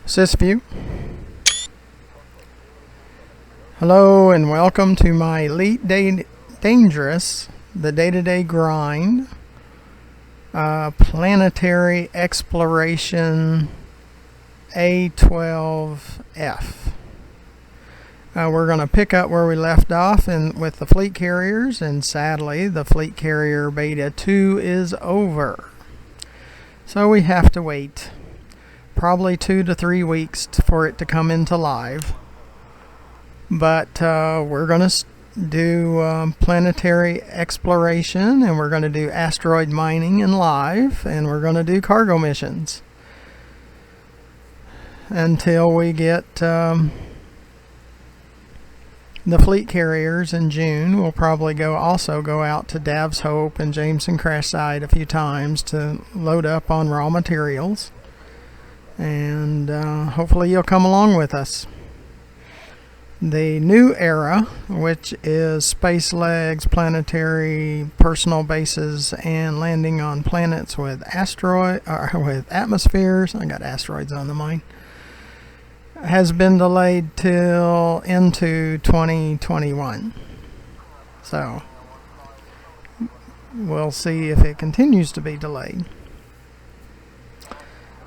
Sysview. Hello and welcome to my Elite Dangerous, the day-to-day grind, Planetary Exploration A12F. We're going to pick up where we left off with the fleet carriers, and sadly the fleet carrier beta 2 is over. So we have to wait probably 2 to 3 weeks for it to come into live. But we're going to do planetary exploration, and we're going to do asteroid mining in live, and we're going to do cargo missions until we get the fleet carriers in June. We'll probably also go out to Dav's Hope and Jameson Crash Site a few times to load up on raw materials, and hopefully you'll come along with us. The new era, which is space legs, planetary personal bases, and landing on planets with with atmospheres. I got asteroids on the mind. Has been delayed till into 2021. So we'll see if it continues to be delayed.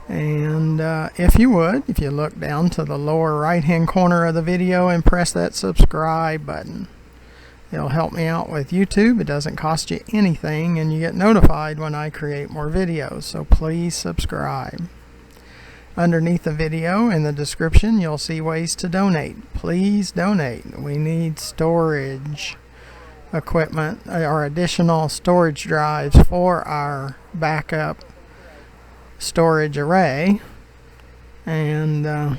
And if you look down to the lower right hand corner of the video and press that subscribe button, it'll help me out with YouTube. It doesn't cost you anything, and you get notified when I create more videos, so please subscribe. Underneath the video in the description you'll see ways to donate. Please donate. We need storage equipment or additional storage drives for our backup storage array, and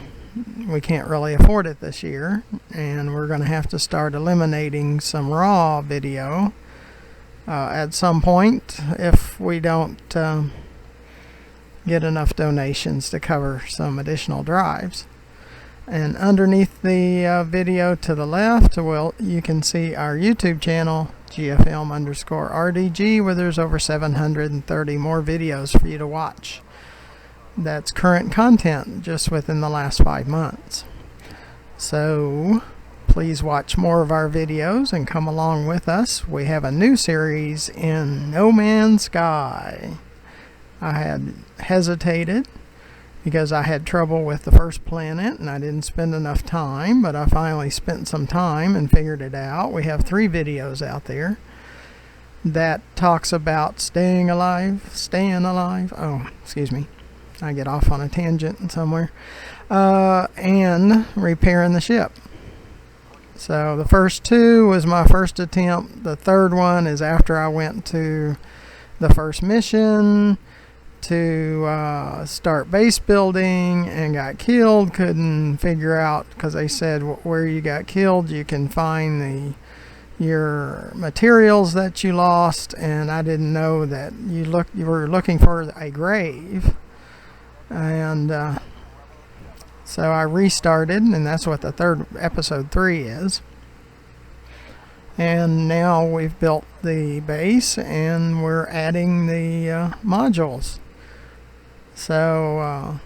we can't really afford it this year, and we're going to have to start eliminating some raw video at some point if we don't get enough donations to cover some additional drives. And underneath the video to the left, you can see our YouTube channel, GFM_RDG, where there's over 730 more videos for you to watch. That's current content just within the last 5 months. So please watch more of our videos and come along with us. We have a new series in No Man's Sky. I had hesitated because I had trouble with the first planet and I didn't spend enough time, but I finally spent some time and figured it out. We have 3 videos out there that talks about staying alive. Oh, excuse me. I get off on a tangent somewhere. And repairing the ship. So the first 2 was my first attempt. The third one is after I went to the first mission to start base building and got killed. Couldn't figure out, because they said where you got killed you can find your materials that you lost, and I didn't know that you were looking for a grave. And so I restarted, and that's what the episode 3 is. And now we've built the base and we're adding the modules. So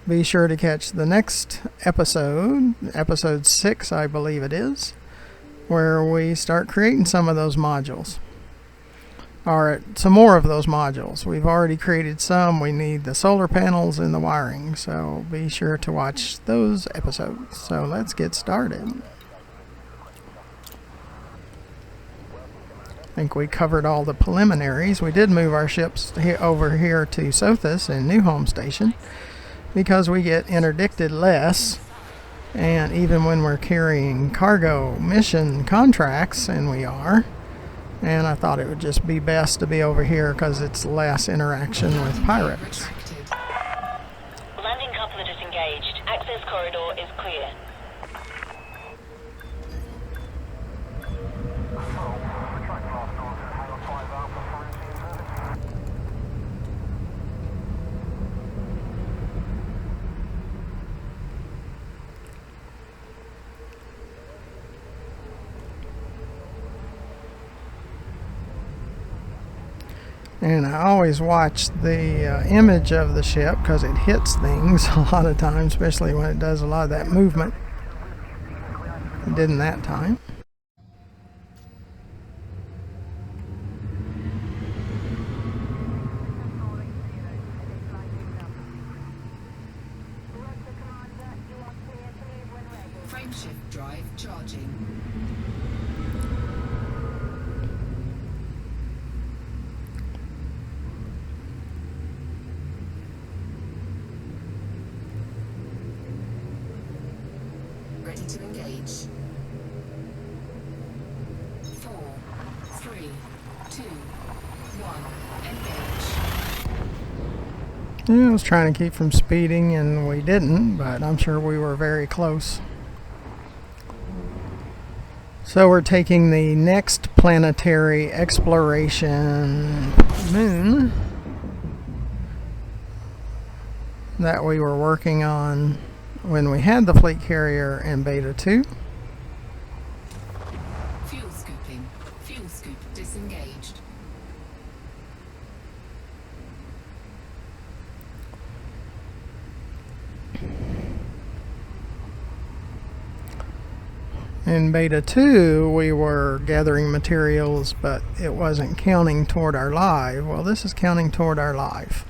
be sure to catch the next episode 6 I believe it is, where we start creating some of those modules. Or some more of those modules. We've already created some. We need the solar panels and the wiring, so be sure to watch those episodes. So let's get started. I think we covered all the preliminaries. We did move our ships over here to Sothis and New Home Station because we get interdicted less, and even when we're carrying cargo mission contracts, and we are. And I thought it would just be best to be over here because it's less interaction with pirates. Landing coupler disengaged. Access corridor is clear. And I always watch the image of the ship because it hits things a lot of times, especially when it does a lot of that movement. It didn't that time. Frameshift drive charging. Ready to engage. 4, 3, 2, 1, engage. Yeah, I was trying to keep from speeding and we didn't, but I'm sure we were very close. So we're taking the next planetary exploration moon that we were working on when we had the fleet carrier in Beta 2. Fuel scooping. Fuel scoop disengaged. In Beta 2, we were gathering materials, but it wasn't counting toward our live. Well, this is counting toward our live.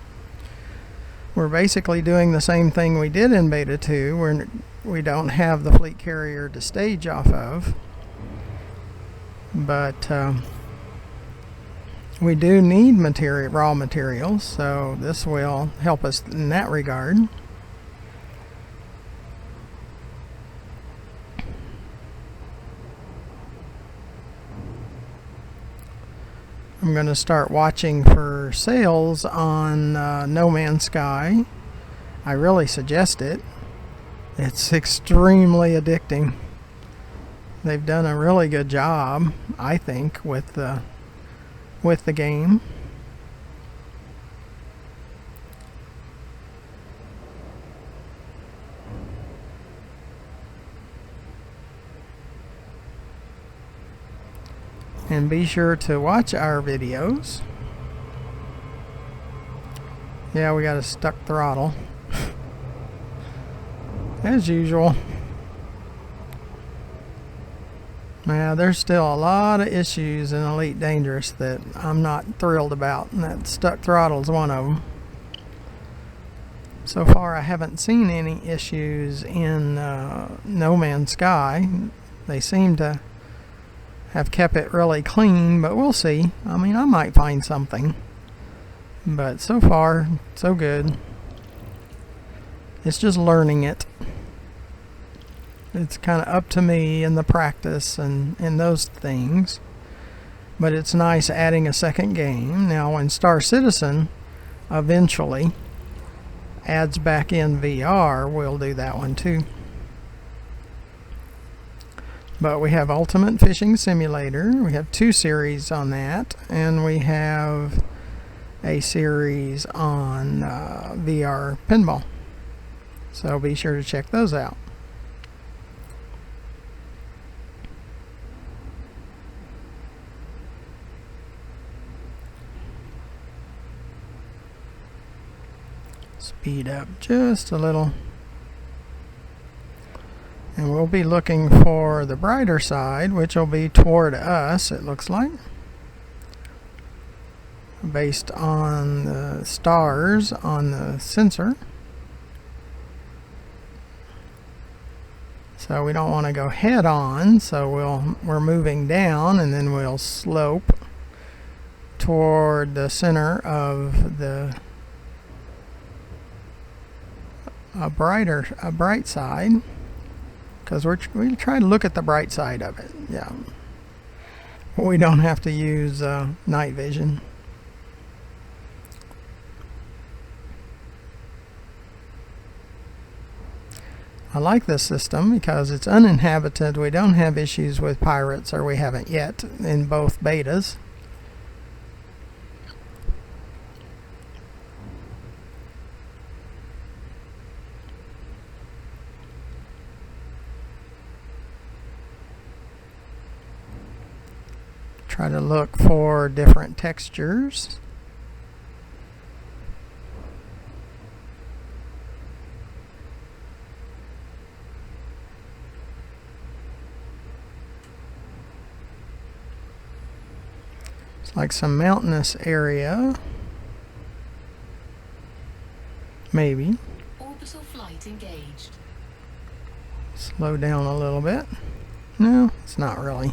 We're basically doing the same thing we did in Beta 2. We don't have the fleet carrier to stage off of, but we do need raw materials, so this will help us in that regard. I'm going to start watching for sales on No Man's Sky. I really suggest it. It's extremely addicting. They've done a really good job, I think, with the game. And be sure to watch our videos. Yeah, we got a stuck throttle. As usual. Now, there's still a lot of issues in Elite Dangerous that I'm not thrilled about, and that stuck throttle is one of them. So far, I haven't seen any issues in No Man's Sky. They seem to have kept it really clean, but we'll see. I mean, I might find something. But so far, so good. It's just learning it. It's kind of up to me in the practice and those things. But it's nice adding a second game. Now, when Star Citizen eventually adds back in VR, we'll do that one too. But we have Ultimate Fishing Simulator. We have 2 series on that. And we have a series on VR Pinball. So be sure to check those out. Speed up just a little. And we'll be looking for the brighter side, which will be toward us, it looks like. Based on the stars on the sensor. So we don't want to go head on, so we're moving down, and then we'll slope toward the center of a bright side. Because we try to look at the bright side of it. Yeah. We don't have to use night vision. I like this system because it's uninhabited. We don't have issues with pirates, or we haven't yet in both betas. Try to look for different textures. It's like some mountainous area. Maybe. Orbital flight engaged. Slow down a little bit. No, it's not really.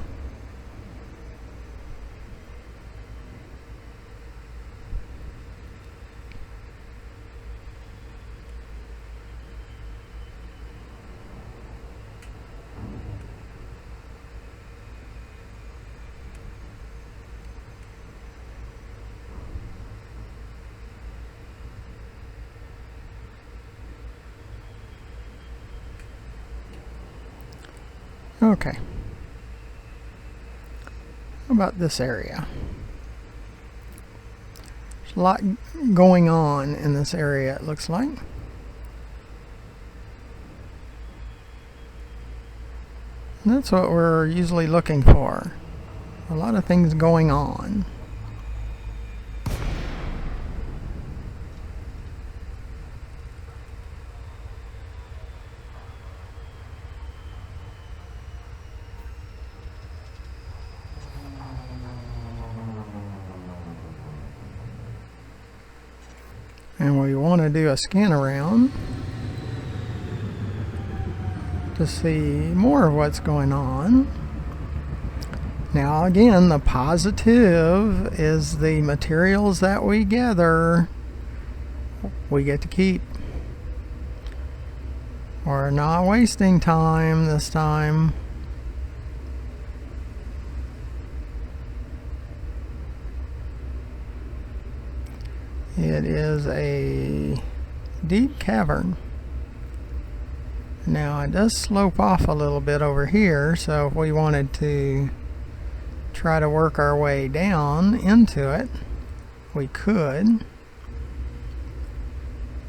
Okay. How about this area? There's a lot going on in this area, it looks like. And that's what we're usually looking for. A lot of things going on. And we want to do a scan around to see more of what's going on. Now again, the positive is the materials that we gather we get to keep. We're not wasting time this time. It is a deep cavern. Now it does slope off a little bit over here, so if we wanted to try to work our way down into it, we could.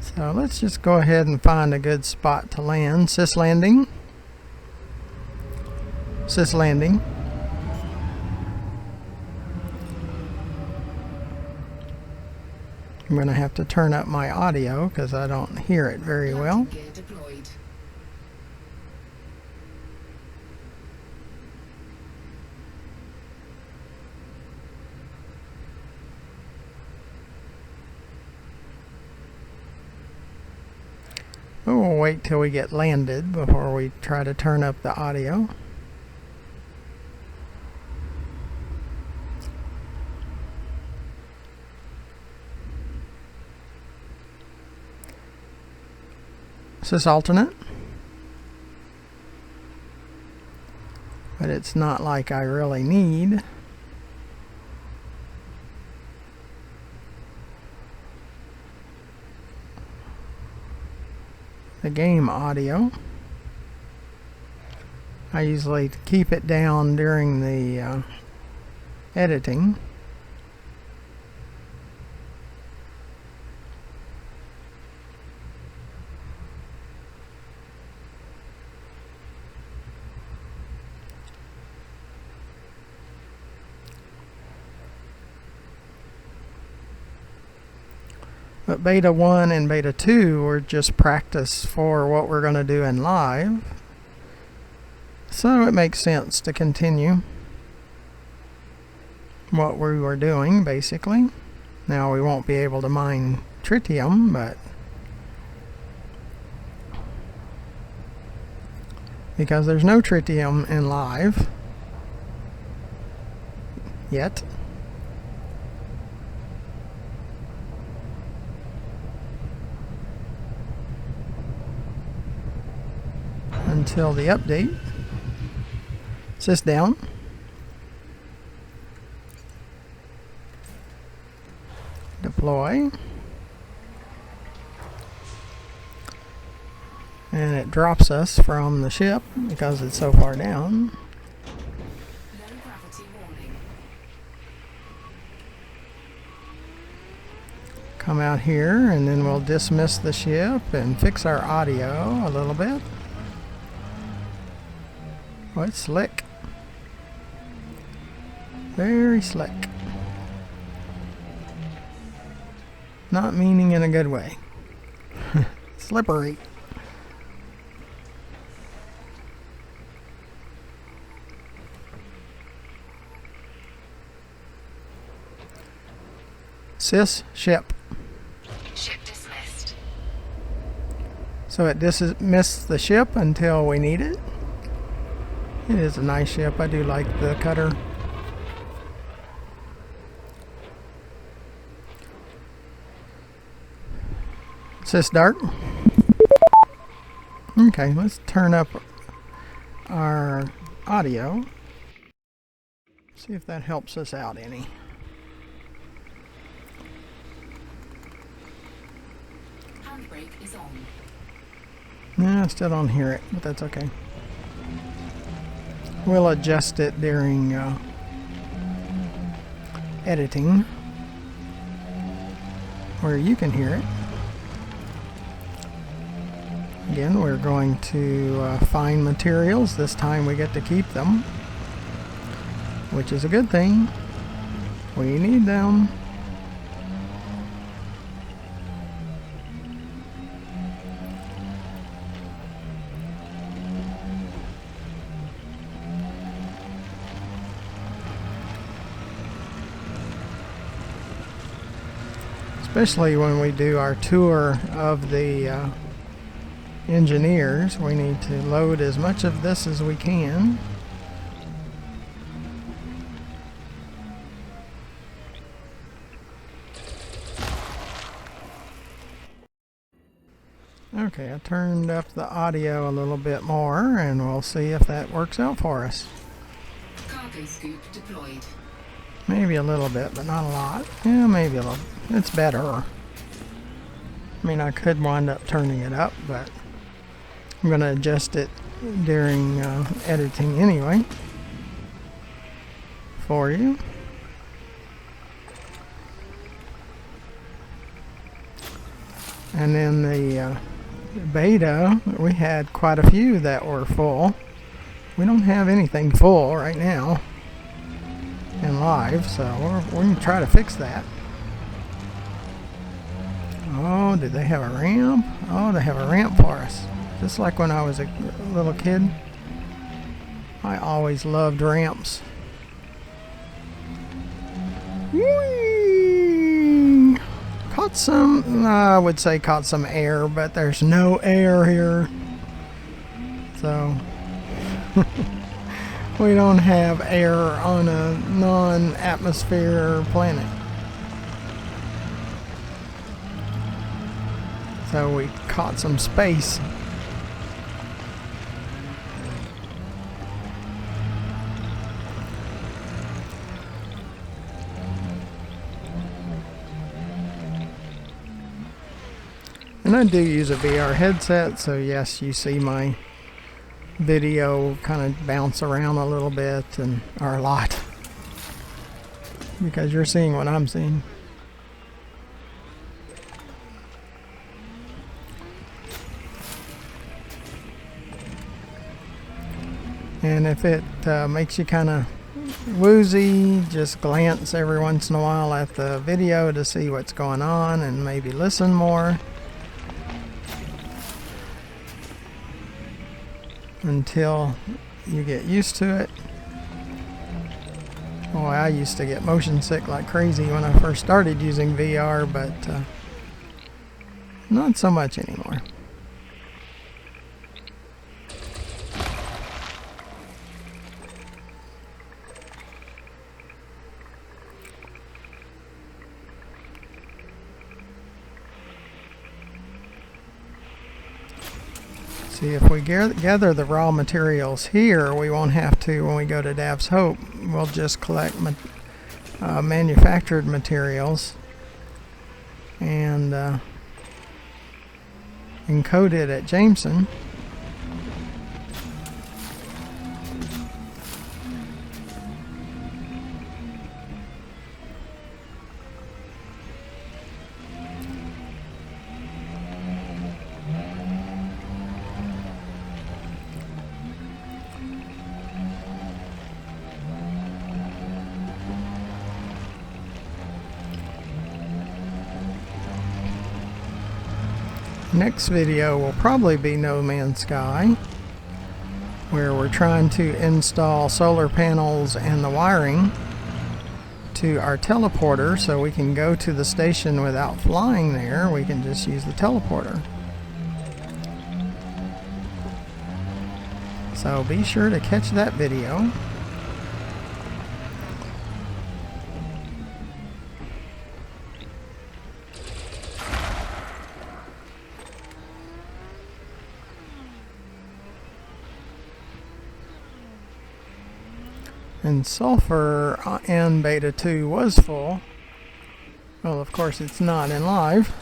So let's just go ahead and find a good spot to land. Sys landing. Sys landing. I'm going to have to turn up my audio because I don't hear it very well. Gear deployed. We'll wait till we get landed before we try to turn up the audio. This is alternate, but it's not like I really need. The game audio. I usually keep it down during the editing. But beta 1 and beta 2 were just practice for what we're going to do in live. So it makes sense to continue what we were doing, basically. Now we won't be able to mine tritium, but because there's no tritium in live yet. Until the update. Sys down. Deploy. And it drops us from the ship because it's so far down. Low gravity warning. Come out here and then we'll dismiss the ship and fix our audio a little bit. Oh, it's slick. Very slick. Not meaning in a good way. Slippery. Sys ship. Ship dismissed. So it dismissed the ship until we need it. It is a nice ship. I do like the cutter. Is this dark? Okay, let's turn up our audio. See if that helps us out any. Handbrake is on. No, I still don't hear it, but that's okay. We'll adjust it during editing where you can hear it. Again, we're going to find materials. This time we get to keep them, which is a good thing. We need them. Especially when we do our tour of the engineers, we need to load as much of this as we can. Okay, I turned up the audio a little bit more, and we'll see if that works out for us. Cargo scoop deployed. Maybe a little bit, but not a lot. Yeah, maybe a little. It's better. I mean, I could wind up turning it up, but I'm going to adjust it during editing anyway for you. And then the beta, we had quite a few that were full. We don't have anything full right now in live, so we're going to try to fix that. Oh, did they have a ramp? Oh, they have a ramp for us. Just like when I was a little kid. I always loved ramps. Whee! Caught some, I would say caught some air, but there's no air here. So, we don't have air on a non-atmosphere planet. So we caught some space. And I do use a VR headset, so yes, you see my video kind of bounce around a little bit, or a lot, because you're seeing what I'm seeing. And if it makes you kind of woozy, just glance every once in a while at the video to see what's going on and maybe listen more until you get used to it. Boy, I used to get motion sick like crazy when I first started using VR, but not so much anymore. See, if we gather the raw materials here, we won't have to, when we go to Dav's Hope, we'll just collect manufactured materials and encode it at Jameson. Next video will probably be No Man's Sky, where we're trying to install solar panels and the wiring to our teleporter so we can go to the station without flying there. We can just use the teleporter. So be sure to catch that video. And sulfur in beta 2 was full. Well, of course it's not in live.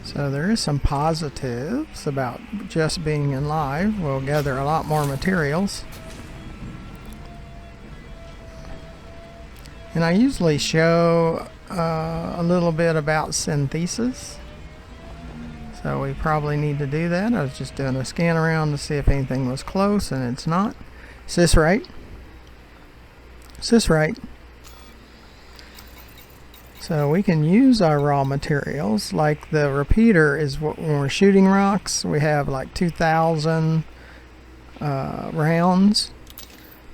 So there is some positives about just being in live. We'll gather a lot more materials. And I usually show a little bit about synthesis. So we probably need to do that. I was just doing a scan around to see if anything was close, and it's not. Cis-rate. Cis-rate. So we can use our raw materials, like the repeater is when we're shooting rocks. We have like 2,000 rounds.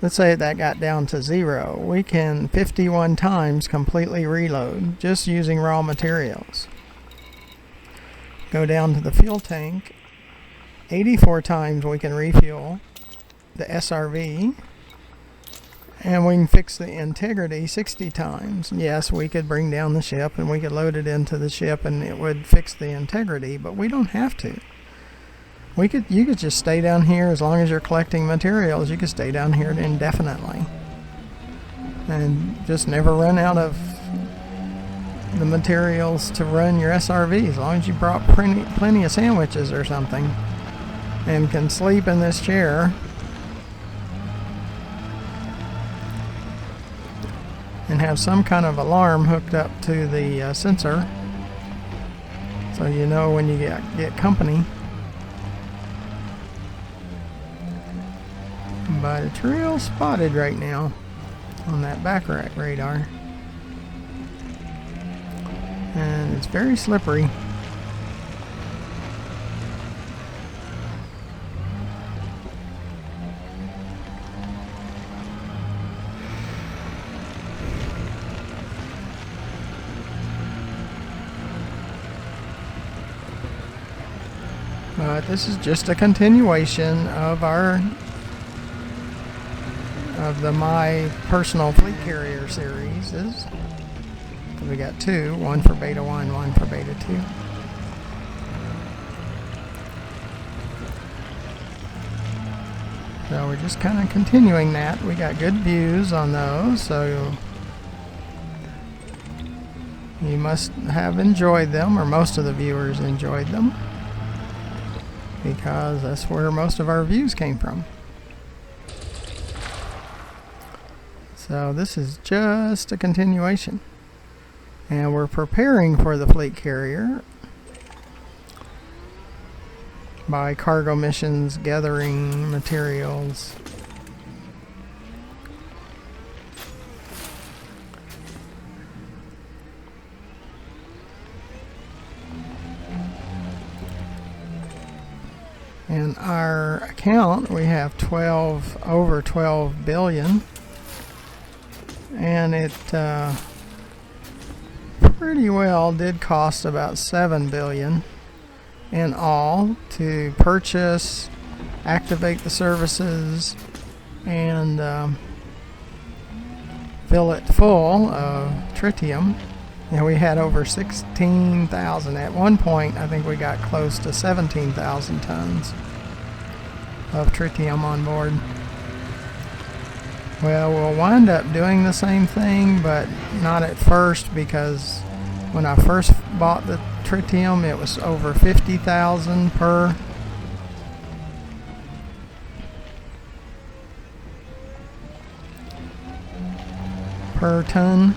Let's say that got down to 0. We can 51 times completely reload just using raw materials. Go down to the fuel tank. 84 times we can refuel the SRV. And we can fix the integrity 60 times. Yes, we could bring down the ship and we could load it into the ship and it would fix the integrity, but we don't have to. You could just stay down here as long as you're collecting materials. You could stay down here indefinitely and just never run out of the materials to run your SRV, as long as you brought plenty of sandwiches or something and can sleep in this chair and have some kind of alarm hooked up to the sensor so you know when you get company. But it's real spotted right now on that back rack radar. And it's very slippery. But this is just a continuation of my personal fleet carrier series. We got 2, one for beta 1, one for beta 2. So we're just kind of continuing that. We got good views on those, so you must have enjoyed them, or most of the viewers enjoyed them, because that's where most of our views came from. So this is just a continuation. And we're preparing for the fleet carrier by cargo missions, gathering materials. In our account, we have over 12 billion, and it pretty well did cost about 7 billion in all to purchase, activate the services, and fill it full of tritium. And we had over 16,000 at one point. I think we got close to 17,000 tons of tritium on board. Well, we'll wind up doing the same thing, but not at first, because when I first bought the tritium, it was over 50,000 per ton,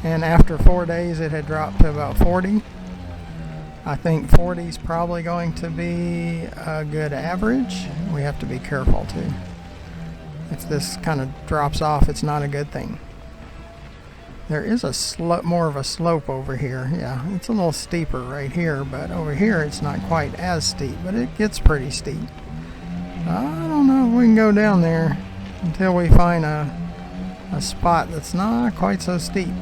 and after 4 days it had dropped to about 40. I think 40 is probably going to be a good average. We have to be careful too. If this kind of drops off, it's not a good thing. There is a more of a slope over here. Yeah, it's a little steeper right here, but over here it's not quite as steep, but it gets pretty steep. I don't know if we can go down there until we find a spot that's not quite so steep.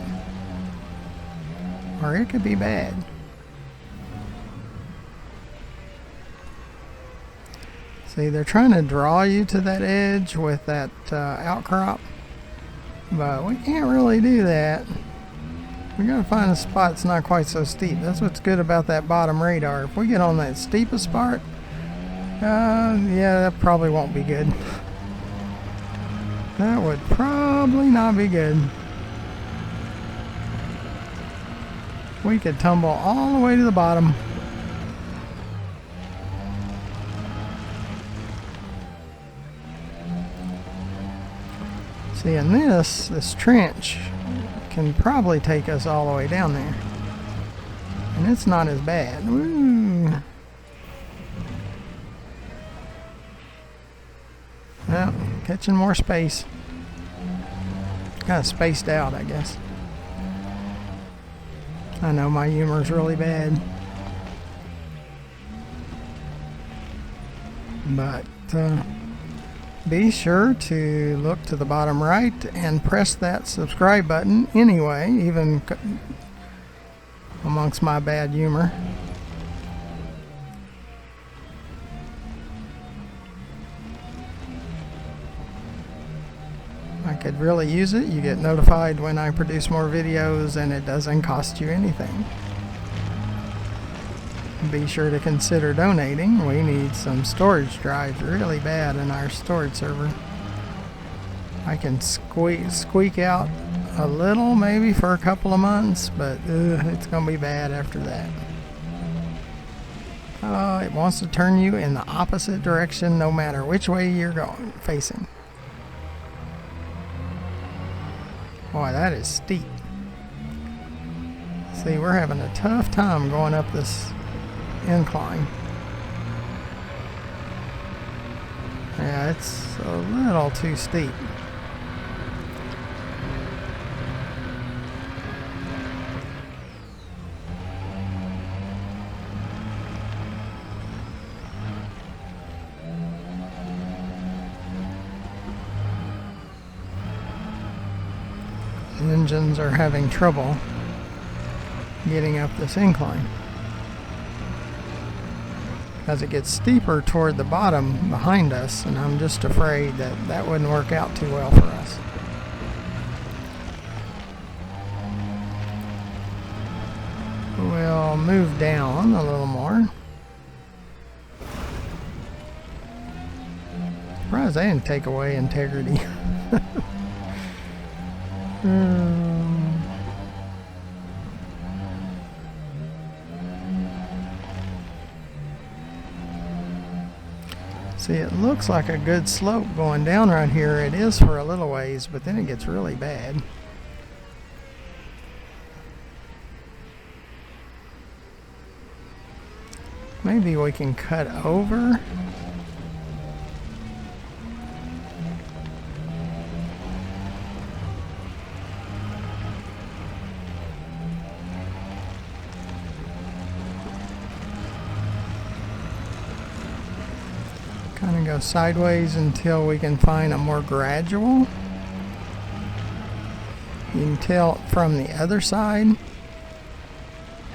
Or it could be bad. See, they're trying to draw you to that edge with that outcrop. But we can't really do that. We gotta find a spot that's not quite so steep. That's what's good about that bottom radar. If we get on that steepest part, yeah, that probably won't be good. That would probably not be good. We could tumble all the way to the bottom. See, and this trench can probably take us all the way down there. And it's not as bad. Woo. Well, catching more space. Kind of spaced out, I guess. I know my humor's really bad. But, be sure to look to the bottom right and press that subscribe button anyway, even amongst my bad humor. I could really use it. You get notified when I produce more videos and it doesn't cost you anything. Be sure to consider donating. We need some storage drives really bad in our storage server. I can squeak out a little maybe for a couple of months, but it's gonna be bad after that. It wants to turn you in the opposite direction no matter which way you're facing. Boy, that is steep. See, we're having a tough time going up this incline. Yeah, it's a little too steep. The engines are having trouble getting up this incline. As it gets steeper toward the bottom behind us, and I'm just afraid that that wouldn't work out too well for us. We'll move down a little more. Surprised they didn't take away integrity. See, it looks like a good slope going down right here. It is for a little ways, but then it gets really bad. Maybe we can cut over. Kind of go sideways until we can find a more gradual. You can tell from the other side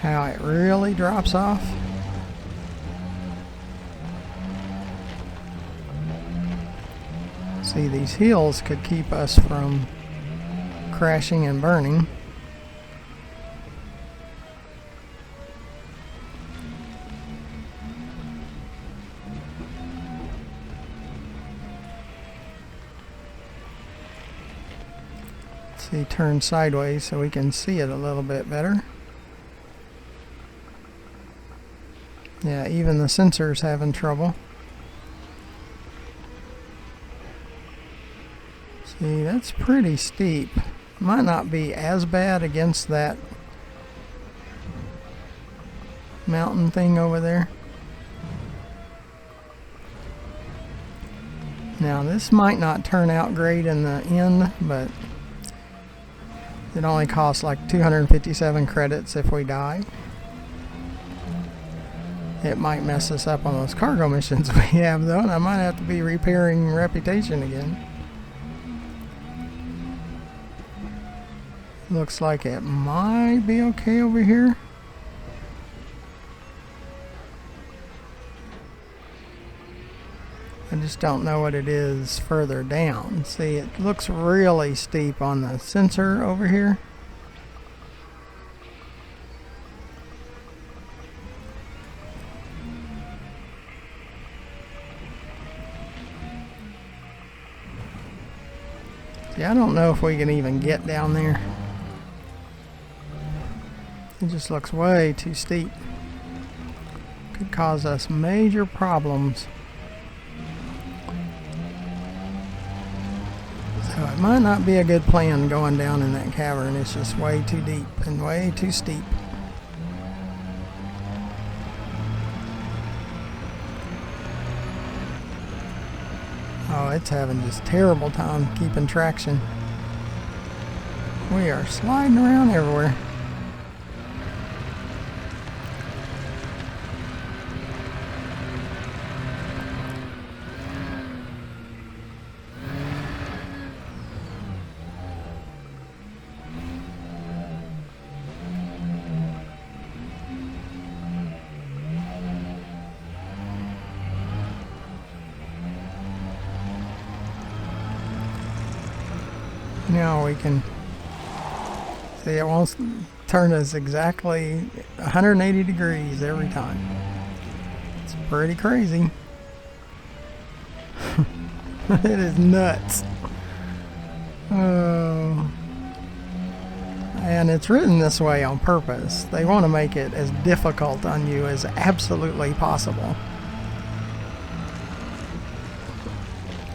how it really drops off. See, these hills could keep us from crashing and burning. See, turn sideways so we can see it a little bit better. Yeah, even the sensor's having trouble. See, that's pretty steep. Might not be as bad against that mountain thing over there. Now, this might not turn out great in the end, but It only costs like 257 credits if we die. It might mess us up on those cargo missions we have though, and I might have to be repairing Reputation again. Looks like it might be okay over here. I just don't know what it is further down. See, it looks really steep on the sensor over here. See, I don't know if we can even get down there. It just looks way too steep. Could cause us major problems. So it might not be a good plan going down in that cavern. It's just way too deep and way too steep. Oh, it's having just terrible time keeping traction. We are sliding around everywhere. Now we can see it won't turn us exactly 180 degrees every time. It's pretty crazy. It is nuts. Oh. And it's written this way on purpose. They want to make it as difficult on you as absolutely possible.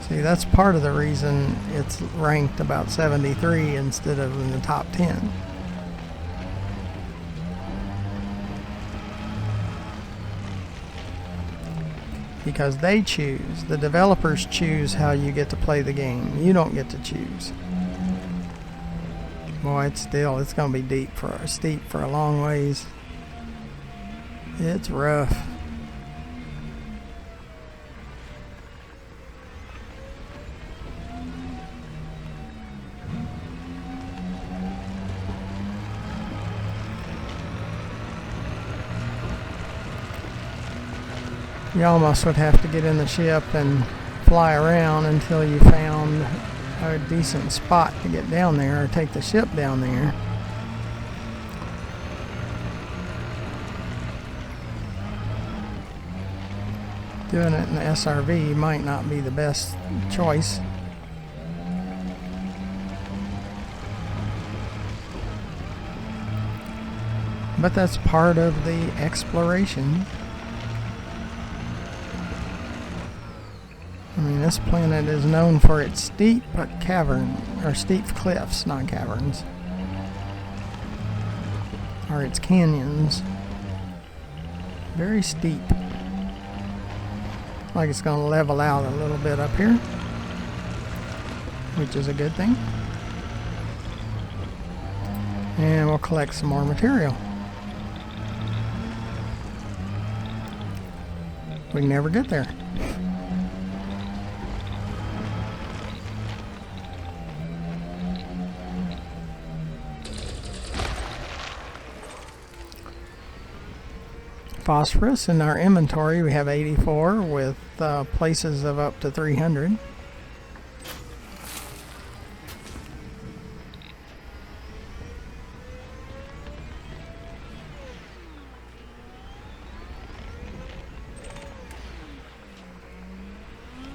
See, that's part of the reason it's ranked about 73 instead of in the top 10. Because they choose, the developers choose how you get to play the game. You don't get to choose. Boy, it's going to be steep for a long ways. It's rough. You almost would have to get in the ship and fly around until you found a decent spot to get down there, or take the ship down there. Doing it in the SRV might not be the best choice. But that's part of the exploration. I mean, this planet is known for its steep steep cliffs, not caverns. Or its canyons. Very steep. Like it's going to level out a little bit up here, which is a good thing. And we'll collect some more material. We can never get there. Phosphorus in our inventory, we have 84 with places of up to 300.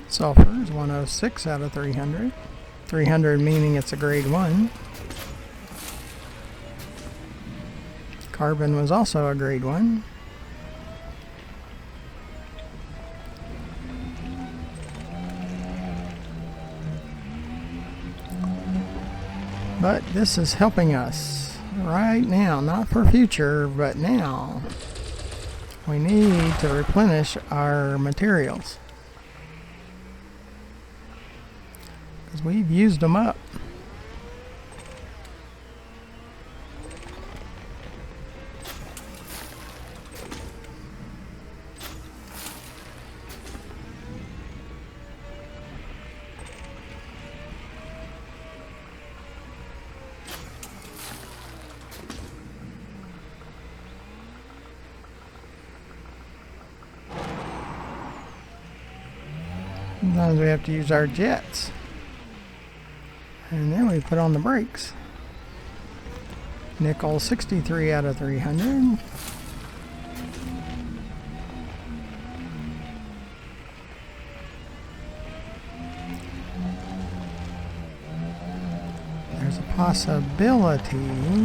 Sulfur is 106 out of 300. 300 meaning it's a grade 1. Carbon was also a grade 1. But this is helping us right now, not for future, but now. We need to replenish our materials, because we've used them up. Sometimes we have to use our jets. And then we put on the brakes. Nickel 63 out of 300. There's a possibility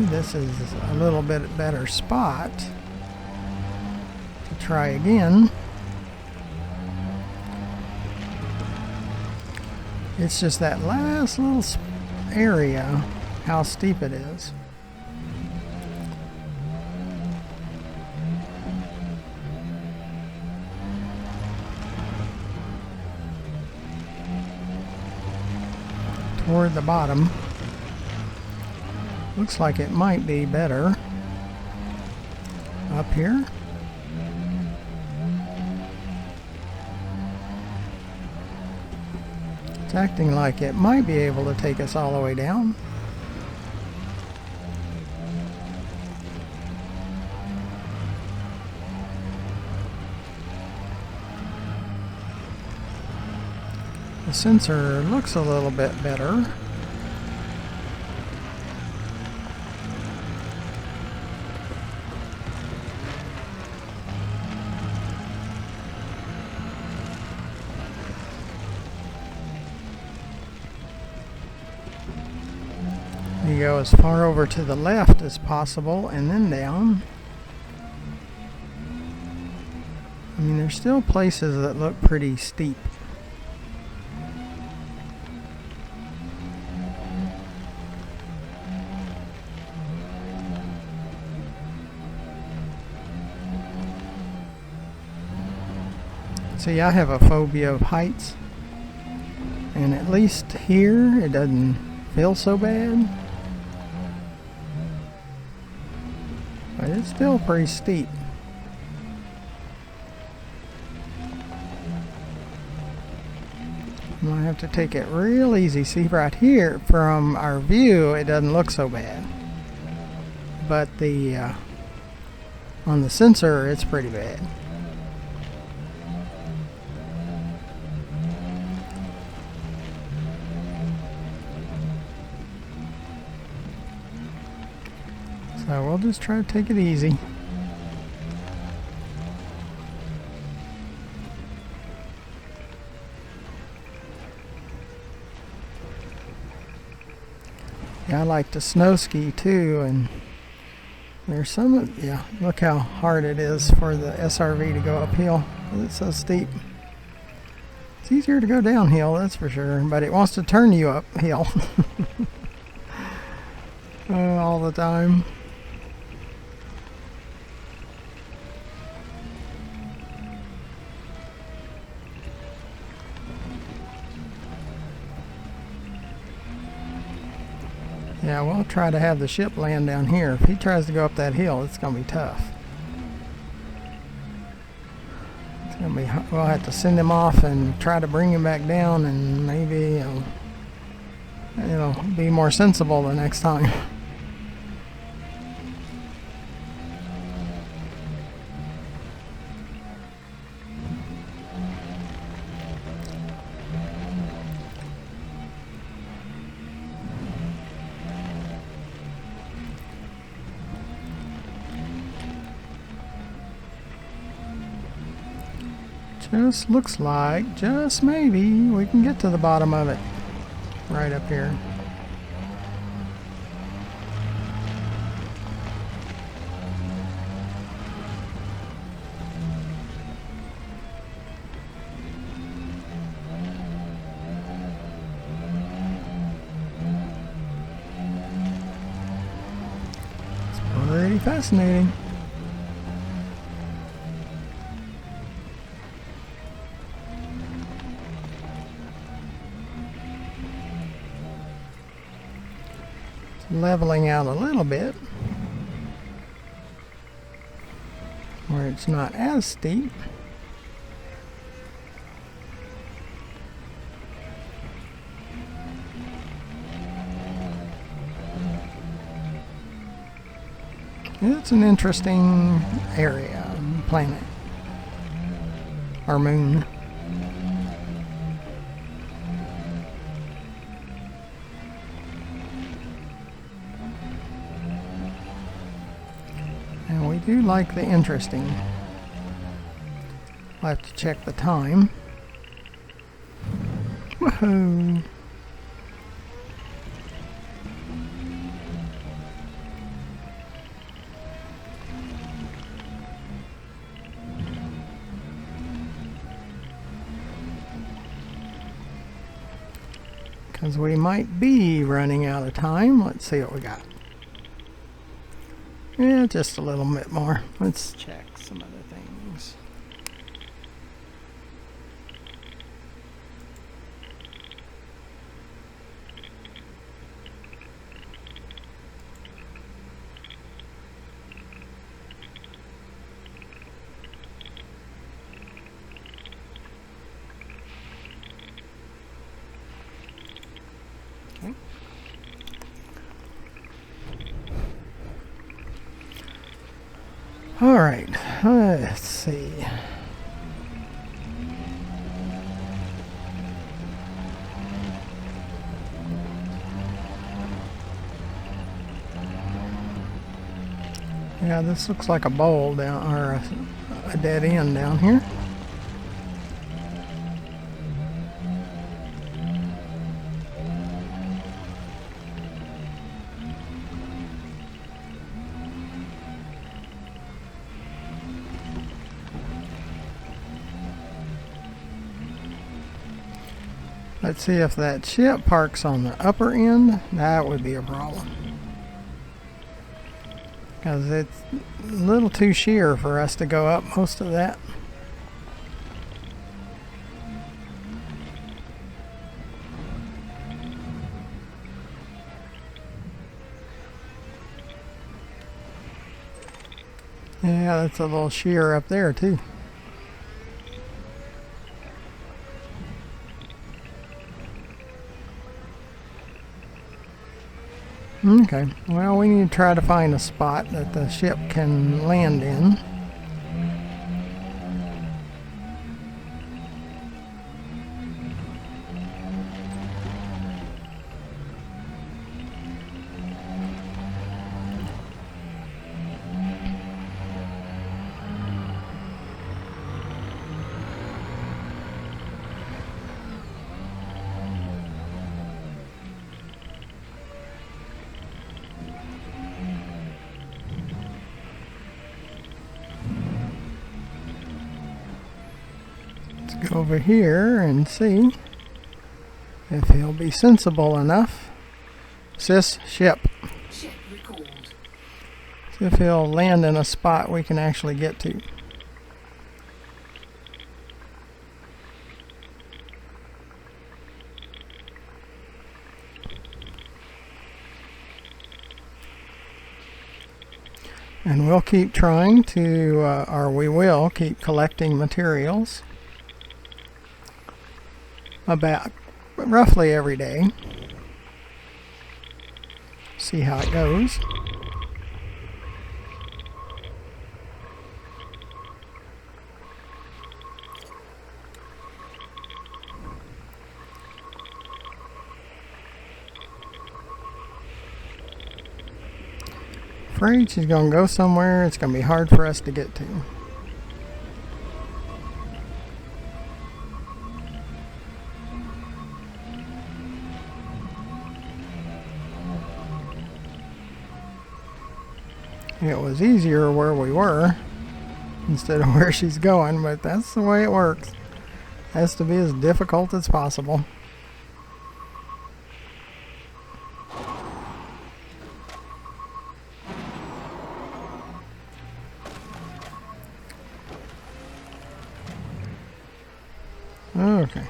this is a little bit better spot to try again. It's just that last little area, how steep it is. Toward the bottom. Looks like it might be better up here. It's acting like it might be able to take us all the way down. The sensor looks a little bit better. You go as far over to the left as possible and then down. I mean, there's still places that look pretty steep. See, I have a phobia of heights, and at least here it doesn't feel so bad. But it's still pretty steep. I'm gonna have to take it real easy. See, right here from our view it doesn't look so bad, but on the sensor it's pretty bad. So we'll just try to take it easy. Yeah, I like to snow ski too, and there's some, yeah, look how hard it is for the SRV to go uphill. It's so steep. It's easier to go downhill, that's for sure, but it wants to turn you uphill all the time. Yeah, we'll try to have the ship land down here. If he tries to go up that hill, it's going to be tough. It's going to be, we'll have to send him off and try to bring him back down, and maybe it'll be more sensible the next time. Just looks like, just maybe, we can get to the bottom of it. Right up here. It's pretty fascinating. Leveling out a little bit where it's not as steep. It's an interesting area, planet, or moon. do like the interesting. I'll have to check the time. Woohoo! Because we might be running out of time. Let's see what we got. Yeah, just a little bit more. Let's check some other things. Okay. All right, let's see. Yeah, this looks like a bowl down, or a dead end down here. Let's see if that ship parks on the upper end. That would be a problem. Because it's a little too sheer for us to go up most of that. Yeah, that's a little sheer up there too. Okay, well, we need to try to find a spot that the ship can land in. Go over here and see if he'll be sensible enough. Sis, ship. Ship recalled. See if he'll land in a spot we can actually get to. And we'll keep trying to, or we will keep collecting materials about roughly every day. See how it goes. Afraid she's going to go somewhere it's going to be hard for us to get to. It was easier where we were instead of where she's going, but that's the way it works. It has to be as difficult as possible. Okay.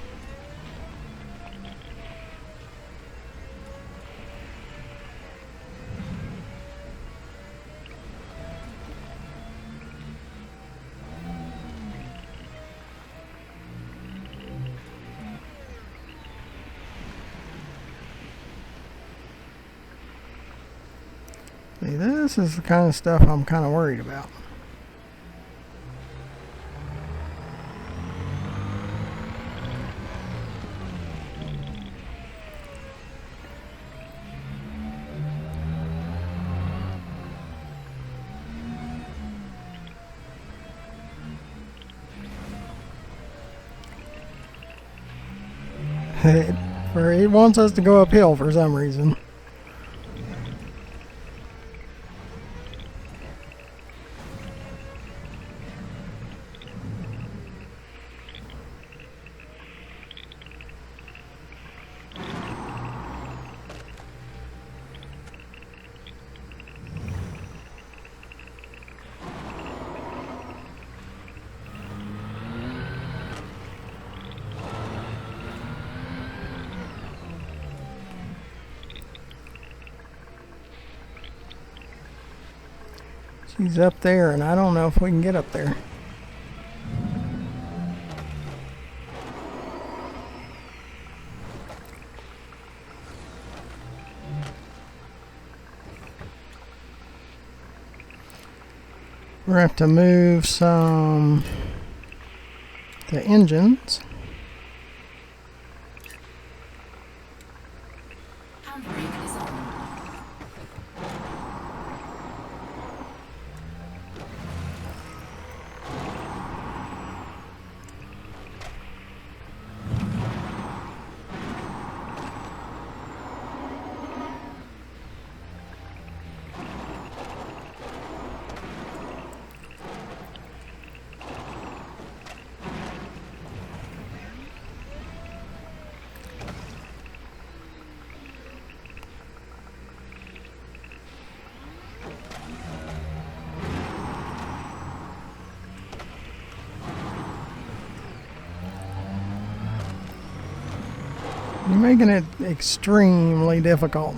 See, this is the kind of stuff I'm kind of worried about. It wants us to go uphill for some reason. She's up there, and I don't know if we can get up there. We're going to have to move the engines. Handbrake is on. You're making it extremely difficult.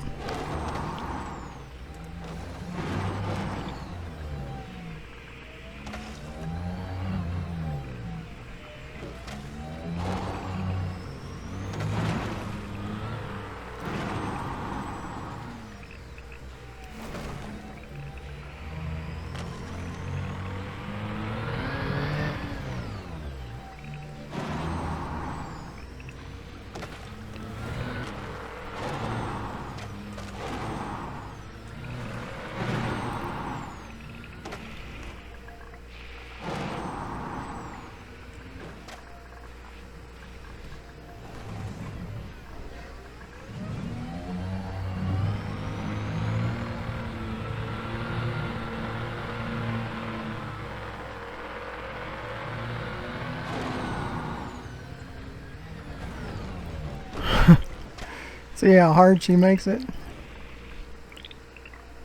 See how hard she makes it?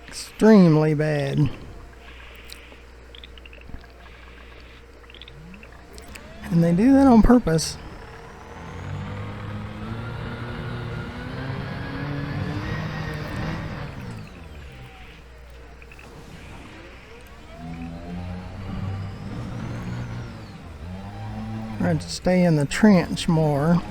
Extremely bad. And they do that on purpose. Try to stay in the trench more.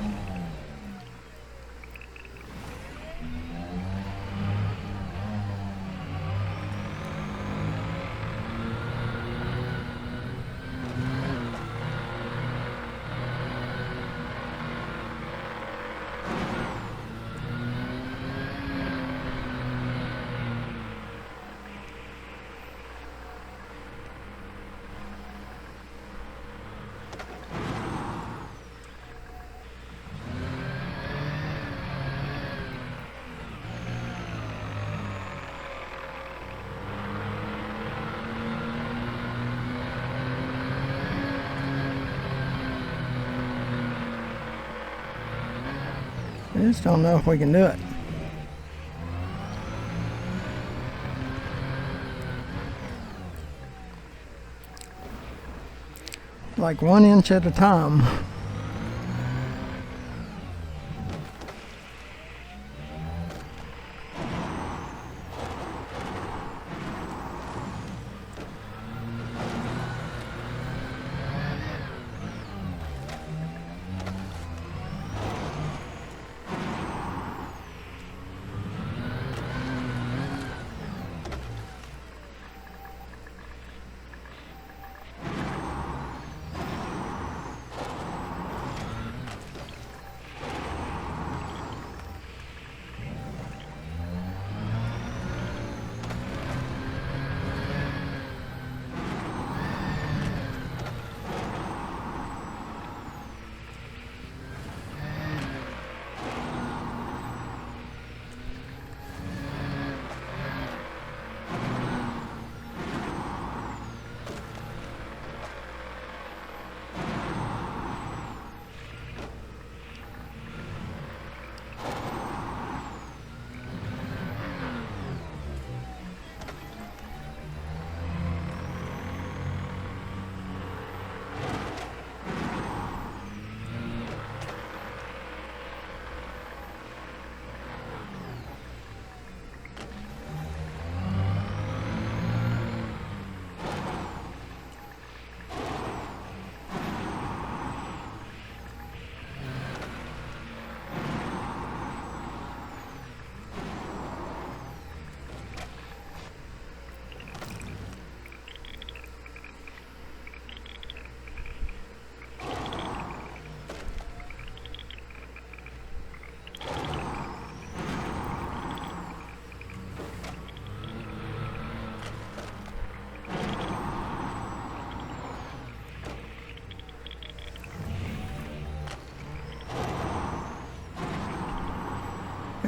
I just don't know if we can do it. Like 1 inch at a time.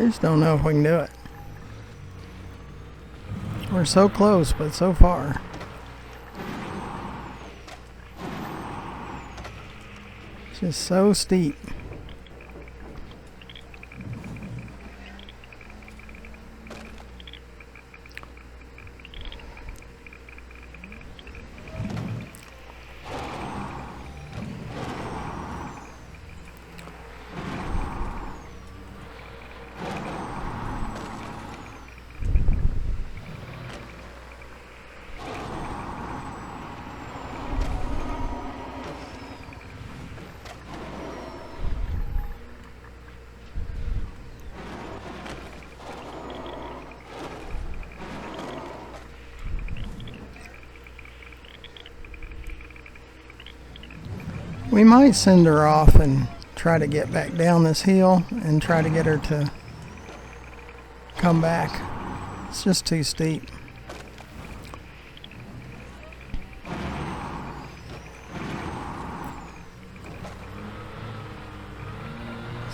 I just don't know if we can do it. We're so close, but so far. It's just so steep. We might send her off and try to get back down this hill and try to get her to come back. It's just too steep.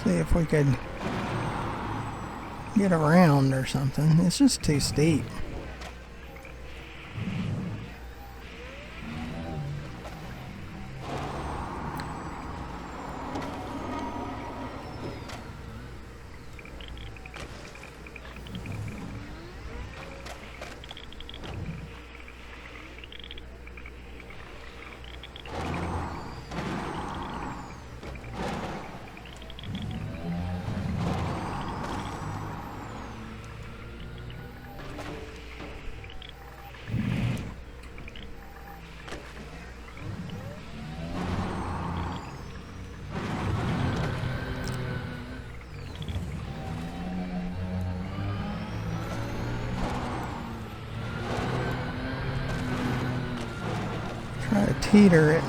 See if we could get around or something. It's just too steep. Try to teeter it.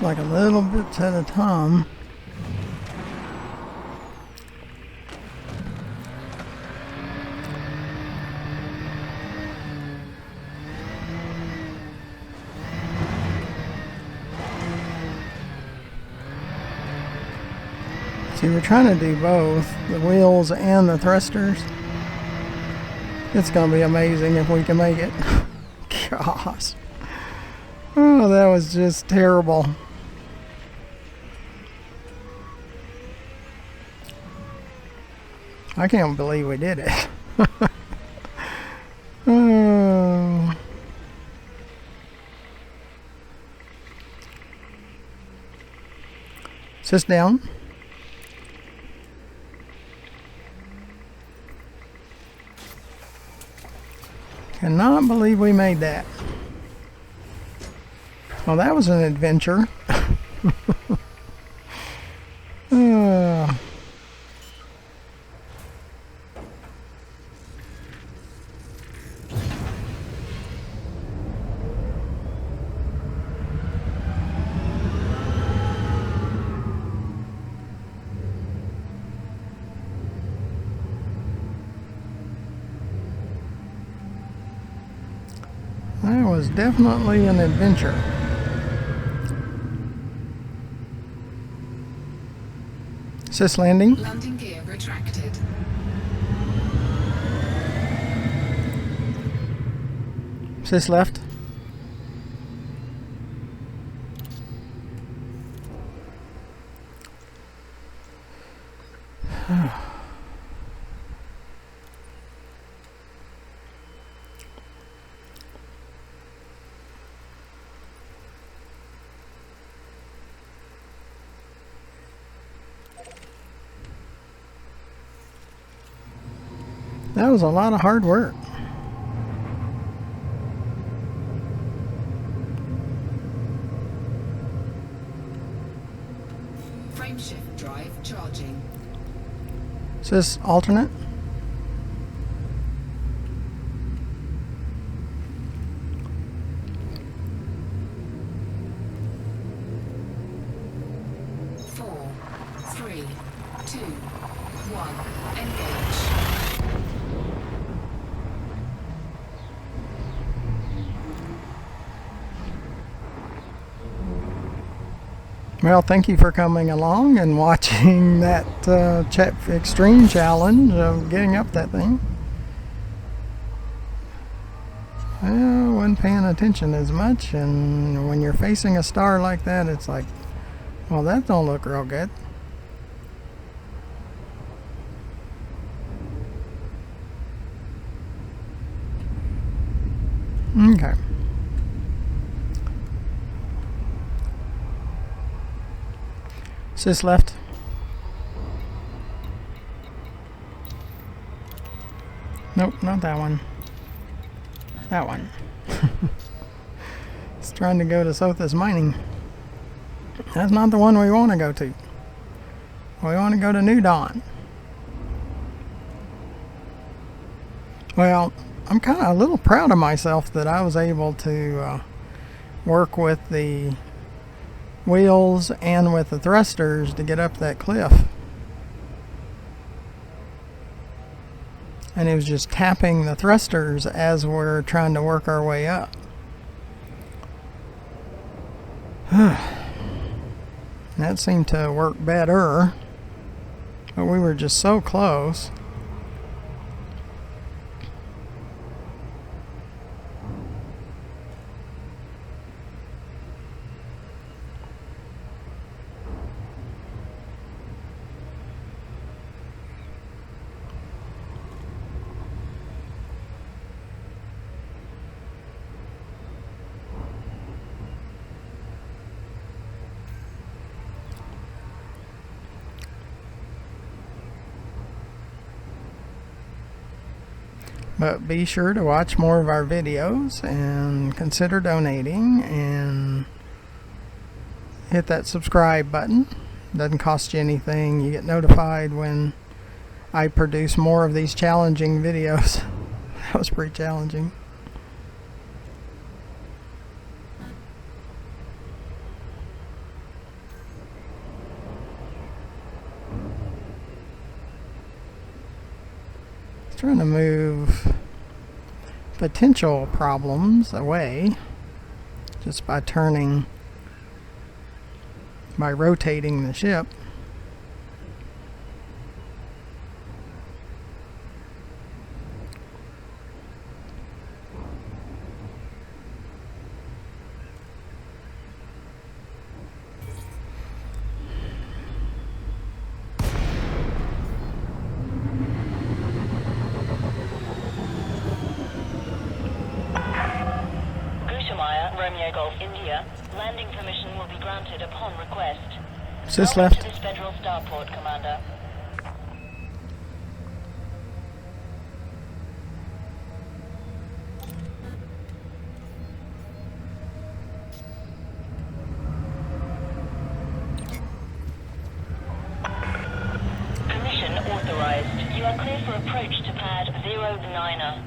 Like a little bit at a time. See, we're trying to do both, the wheels and the thrusters. It's going to be amazing if we can make it. Gosh. Oh, that was just terrible. I can't believe we did it. Oh. Is this down? Cannot believe we made that. Well, that was an adventure. That was definitely an adventure. Is this landing? Landing gear retracted. Is this left? That was a lot of hard work. Frame Frameshift drive charging. Is this alternate? Four, three, two, one. Engage. Well, thank you for coming along and watching that extreme challenge of getting up that thing. Well, wasn't paying attention as much, and when you're facing a star like that, it's like, well, that don't look real good. Okay. Is this left? Nope, not that one. That one. It's trying to go to Sothis Mining. That's not the one we want to go to. We want to go to New Dawn. Well, I'm kind of a little proud of myself that I was able to work with the wheels and with the thrusters to get up that cliff. And it was just tapping the thrusters as we're trying to work our way up. That seemed to work better, but we were just so close. But be sure to watch more of our videos and consider donating and hit that subscribe button. Doesn't cost you anything. You get notified when I produce more of these challenging videos. That was pretty challenging. Trying to move potential problems away just by rotating the ship. Romeo Golf India. Landing permission will be granted upon request. Is this Welcome left? to this Federal Starport, Commander. Permission authorized. You are clear for approach to pad 09er.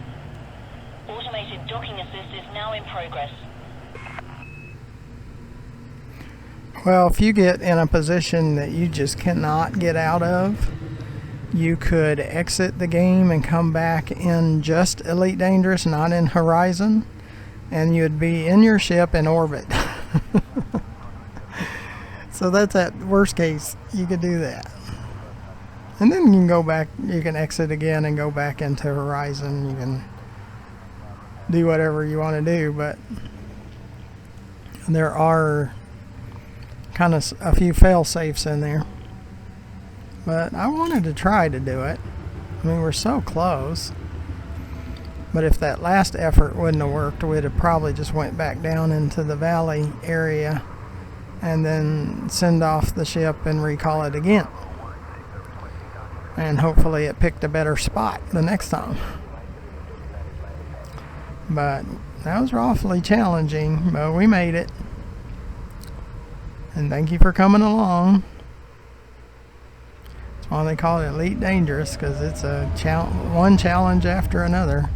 Automated docking assist is now in progress. Well, if you get in a position that you just cannot get out of, you could exit the game and come back in just Elite Dangerous, not in Horizon, and you'd be in your ship in orbit. So that's at worst case, you could do that. And then you can go back, you can exit again and go back into Horizon. You can do whatever you want to do, but there are kind of a few fail safes in there. But I wanted to try to do it. I mean, we're so close. But if that last effort wouldn't have worked, we'd have probably just went back down into the valley area and then send off the ship and recall it again. And hopefully it picked a better spot the next time. But that was awfully challenging, but we made it. And thank you for coming along. That's why they call it Elite Dangerous, because it's a one challenge after another.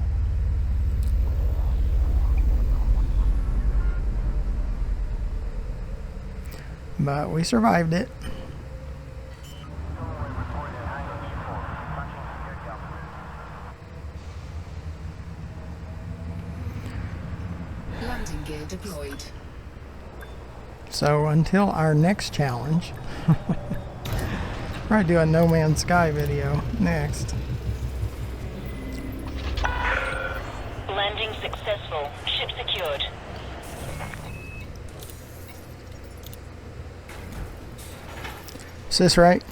But we survived it. Landing gear deployed. So until our next challenge, we're do a No Man's Sky video next. Landing successful. Ship secured. Is this right?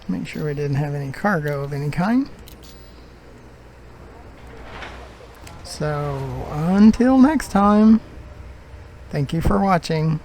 Make sure we didn't have any cargo of any kind. So until next time, thank you for watching.